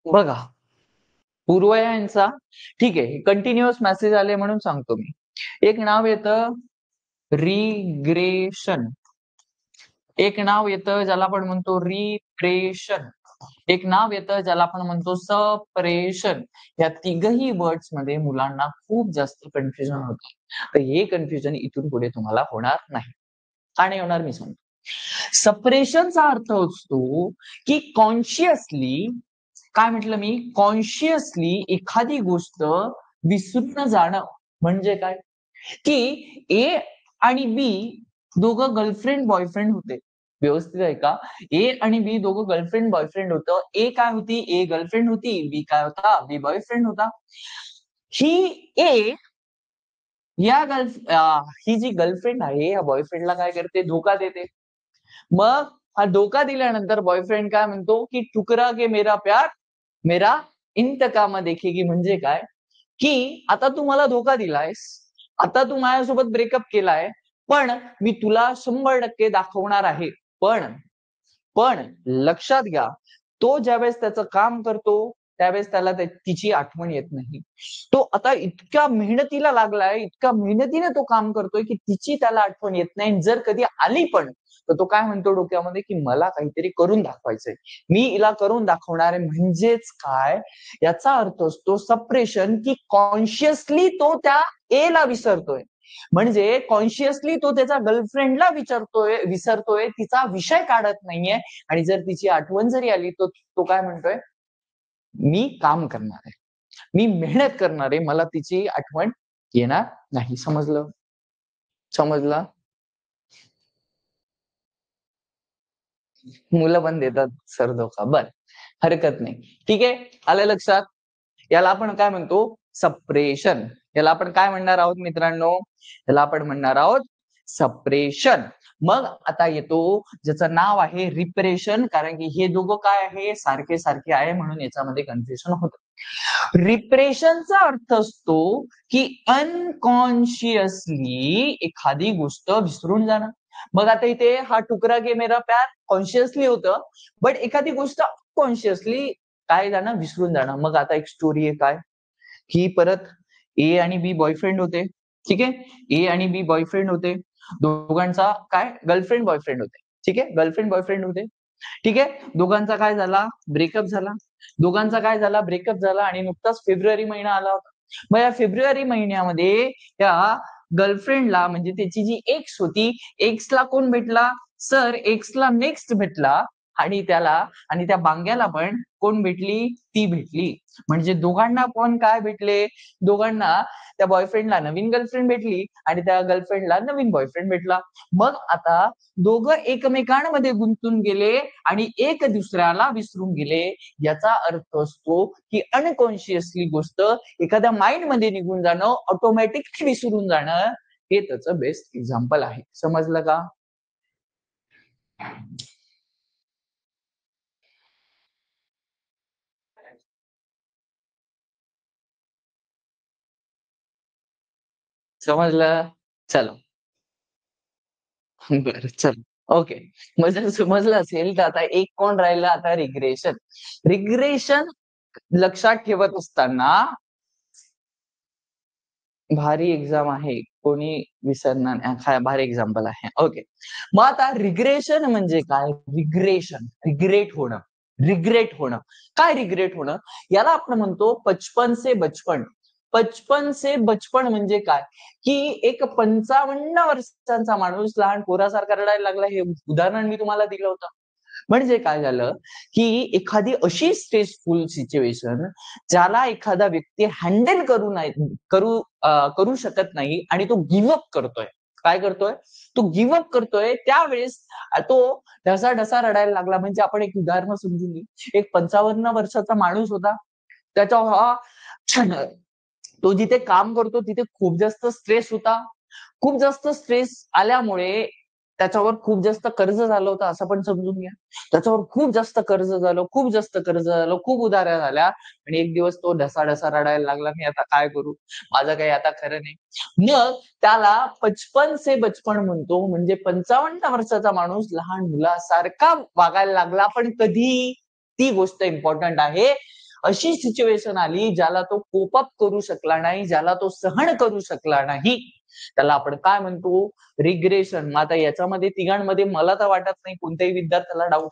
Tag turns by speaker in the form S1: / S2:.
S1: बघा, पूर्वया यांचा ठीक आहे, कंटिन्युअस मेसेज आले म्हणून सांगतो मी. एक नाव येतं रिग्रेशन, एक नाव येतं ज्याला आपण म्हणतो रिप्रेशन, एक नाव येतं ज्याला आपण म्हणतो सप्रेशन. या तिघही वर्ड्स मध्ये मुलांना खूप जास्त कन्फ्युजन होतं. तर हे कन्फ्युजन इथून पुढे तुम्हाला होणार नाही. का नाही होणार मी सांगतो. सप्रेशनचा अर्थ असतो की कॉन्शियसली, काय म्हटलं मी, कॉन्शियसली एखादी गोष्ट विसरून जाणं. म्हणजे काय की ए आणि बी दोघं गर्लफ्रेंड बॉयफ्रेंड होते. व्यवस्थित आहे का? ए आणि बी दोघं गर्लफ्रेंड बॉयफ्रेंड होतं. ए काय होती? ए गर्लफ्रेंड होती. बी काय होता? बी बॉयफ्रेंड होता. ही ए या ही जी गर्लफ्रेंड आहे या बॉयफ्रेंडला काय करते? धोका देते. मग हा धोका दिल्यानंतर बॉयफ्रेंड काय म्हणतो की ठुकरा के मेरा प्यार मेरा इंतकाम देखेगी. म्हणजे काय की आता तू मला धोका दिलायस, आता तू माझ्यासोबत ब्रेकअप केलाय, पण मी तुला 100% दाखवणार आहे. पण पण लक्षात घ्या, तो ज्यावेळेस त्याचं काम करतो त्यावेळेस त्याला तिची आठवण येत नाही. तो आता इतक्या मेहनतीला लागलाय, इतक्या मेहनतीने तो काम करतोय की तिची त्याला आठवण येत नाही. जर कधी आली पण तर तो काय म्हणतो डोक्यामध्ये की मला काहीतरी करून दाखवायचंय, मी हिला करून दाखवणार आहे. म्हणजेच काय, याचा अर्थ असतो सप्रेशन, की कॉन्शियसली तो त्या ए ला विसरतोय. म्हणजे कॉन्शियसली तो त्याच्या गर्लफ्रेंडला विसरतोय, तिचा विषय काढत नाहीये. आणि जर तिची आठवण जरी आली तो तो काय म्हणतोय, मी काम करणार आहे, मी मेहनत करणार आहे, मला तिची आठवण येणार नाही. समजलं? समजलं? मुलं पण देतात सर धोका. बर, हरकत नाही. ठीक आहे, आलं लक्षात? याला आपण काय म्हणतो? सप्रेशन. याला आपण काय म्हणणार आहोत मित्रांनो? याला आपण म्हणणार आहोत सप्रेशन. मग आता येतो ज्याचं नाव आहे रिप्रेशन, कारण की हे दोघं काय आहे, सारखे सारखे आहे, म्हणून याच्यामध्ये कन्फ्युजन होतं. रिप्रेशनचा अर्थ असतो की अनकॉन्शियसली एखादी गोष्ट विसरून जाणं. मग आता इथे हा टुकरा के मेरा प्यार कॉन्शियसली होतं, बट एखादी गोष्ट कॉन्शियसली काय जाणं, विसरून जाणं. मग आता एक स्टोरी आहे काय की परत ए आणि बी बॉयफ्रेंड होते. ठीक आहे, ए आणि बी बॉयफ्रेंड होते, दोघांचा काय गर्लफ्रेंड बॉयफ्रेंड होते. ठीक आहे, गर्लफ्रेंड बॉयफ्रेंड होते. ठीक आहे, दोघांचा काय झाला, ब्रेकअप झाला. दोघांचा काय झाला, ब्रेकअप झाला. आणि नुकताच फेब्रुवारी महिना आला होता. मग या फेब्रुवारी महिन्यामध्ये त्या गर्लफ्रेंडला, म्हणजे त्याची जी एक्स होती, एक्सला कोण भेटला? सर एक्सला नेक्स्ट भेटला. आणि त्याला आणि त्या बांग्याला पण कोण भेटली? ती भेटली. म्हणजे दोघांना पण काय भेटले? दोघांना, त्या बॉयफ्रेंडला नवीन गर्लफ्रेंड भेटली आणि त्या गर्लफ्रेंडला नवीन बॉयफ्रेंड भेटला. मग आता दोघं एकमेकांमध्ये गुंतून गेले आणि एक दुसऱ्याला विसरून गेले. याचा अर्थ असतो की अनकॉन्शियसली गोष्ट एखाद्या माइंड मध्ये निघून जाणं, ऑटोमॅटिकली विसरून जाणं, हे त्याचं बेस्ट एक्झाम्पल आहे. समजलं का? समजलं? चलो. बरं, चल. ओके. मग जर समजलं असेल तर आता एक कोण राहिलं आता? रिग्रेशन. रिग्रेशन लक्षात ठेवत असताना भारी एक्झाम आहे. कोणी विसरणार नाही. हा भारी एक्झाम्पल आहे. ओके. मग आता रिग्रेशन म्हणजे काय? रिग्रेशन, रिग्रेट होणं. रिग्रेट होणं. काय रिग्रेट होणं? याला आपण म्हणतो बचपन से बचपन. बचपन से बचपन म्हणजे काय? की एक 55 वर्षांचा माणूस लहान पोरासारखा रडायला लागला. हे उदाहरण मी तुम्हाला दिलं होतं. म्हणजे काय झालं, की एखादी अशी स्ट्रेसफुल सिच्युएशन ज्याला एखादा व्यक्ती हँडल करू शकत नाही आणि तो गिव्ह अप करतोय. काय करतोय? तो गिव्ह अप करतोय. त्यावेळेस तो ढसा-ढसा रडायला लागला. म्हणजे आपण एक उदाहरण समजून घेऊ. एक 55 वर्षाचा माणूस होता. त्याचा हा तो जिथे काम करतो तिथे खूप जास्त स्ट्रेस होता. खूप जास्त स्ट्रेस आल्यामुळे त्याच्यावर खूप जास्त कर्ज झालं होतं, असं पण समजून घ्या. त्याच्यावर खूप जास्त कर्ज झालं, खूप जास्त कर्ज झालं, खूप उधाऱ्या झाल्या आणि एक दिवस तो ढसा-ढसा रडायला लागला, "मी आता काय करू? माझं काही आता खरं नाही." मग त्याला बचपन से बचपन म्हणतो. म्हणजे 55 वर्षाचा माणूस लहान मुलासारखा वागायला लागला. पण कधी? ती गोष्ट इम्पोर्टंट आहे. अशी सिच्युएशन आली ज्याला तो कोप अप करू शकला नाही, ज्याला तो सहन करू शकला नाही, त्याला आपण काय म्हणतो? रिग्रेशन. मग आता याच्यामध्ये तिघांमध्ये मला तर वाटत नाही कोणत्याही विद्यार्थ्याला डाऊट